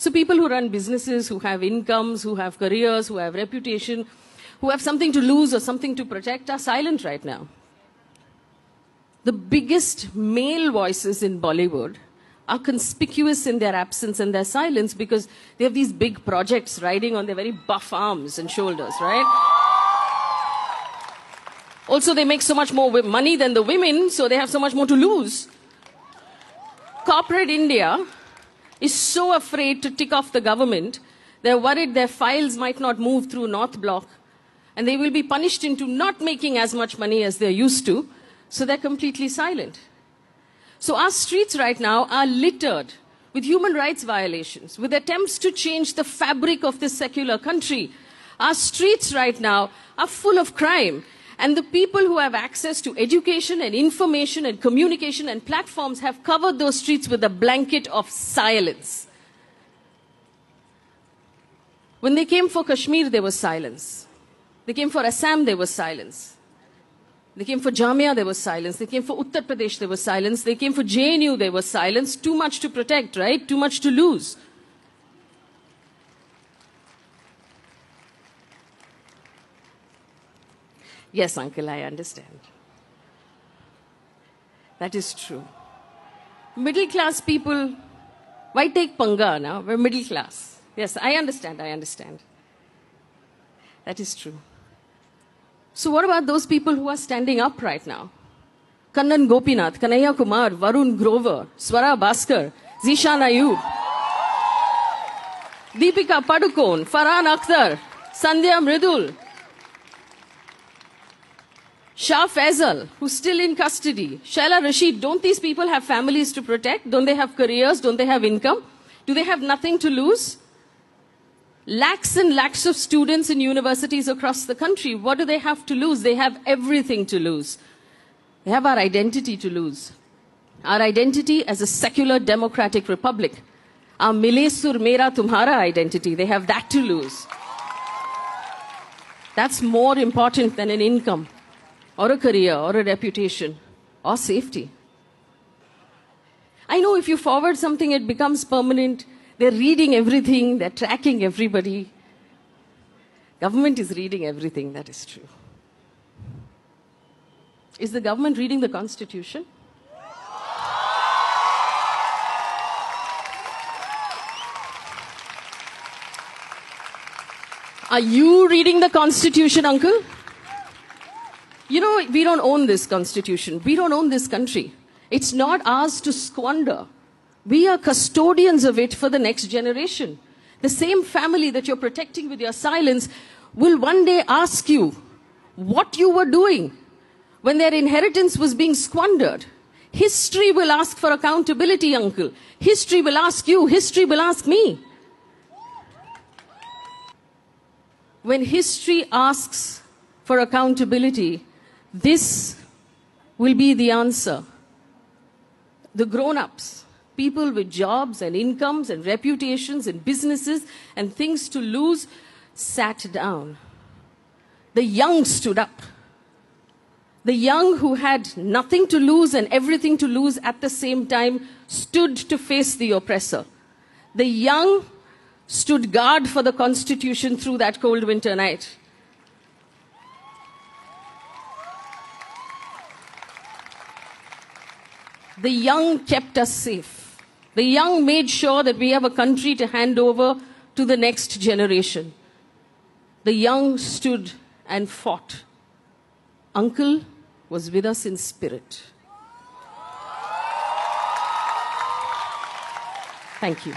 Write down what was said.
So people who run businesses, who have incomes, who have careers, who have reputation, who have something to lose or something to protect are silent right now. The biggest male voices in Bollywood are conspicuous in their absence and their silence because they have these big projects riding on their very buff arms and shoulders, right? Also, they make so much more money than the women, so they have so much more to lose. Corporate India is so afraid to tick off the government, they're worried their files might not move through North Block, and they will be punished into not making as much money as they're used to, so they're completely silent. So our streets right now are littered with human rights violations, with attempts to change the fabric of this secular country. Our streets right now are full of crime. And the people who have access to education and information and communication and platforms have covered those streets with a blanket of silence. When they came for Kashmir, there was silence. They came for Assam, there was silence. They came for Jamia, there was silence. They came for Uttar Pradesh, there was silence. They came for JNU, there was silence. Too much to protect, right? Too much to lose. Yes, uncle, I understand. That is true. Middle class people, why take panga now? We're middle class. Yes, I understand. That is true. So what about those people who are standing up right now? Kannan Gopinath, Kanhaiya Kumar, Varun Grover, Swara Bhaskar, Zishan Ayub, Deepika Padukone, Farhan Akhtar, Sandhya Mridul, Shah Faisal, who's still in custody, Shaila Rashid, don't these people have families to protect? Don't they have careers? Don't they have income? Do they have nothing to lose? Lakhs and lakhs of students in universities across the country, what do they have to lose? They have everything to lose. They have our identity to lose. Our identity as a secular democratic republic. Our Mile Sur Mera Tumhara identity, they have that to lose. That's more important than an income, or a career, or a reputation, or safety. I know if you forward something, it becomes permanent. They're reading everything, they're tracking everybody. Government is reading everything, that is true. Is the government reading the Constitution? Are you reading the Constitution, uncle? You know, we don't own this Constitution. We don't own this country. It's not ours to squander. We are custodians of it for the next generation. The same family that you're protecting with your silence will one day ask you what you were doing when their inheritance was being squandered. History will ask for accountability, uncle. History will ask you. History will ask me. When history asks for accountability, this will be the answer. The grown-ups, people with jobs and incomes and reputations and businesses and things to lose, sat down. The young stood up. The young who had nothing to lose and everything to lose at the same time stood to face the oppressor. The young stood guard for the Constitution through that cold winter night. The young kept us safe. The young made sure that we have a country to hand over to the next generation. The young stood and fought. Uncle was with us in spirit. Thank you.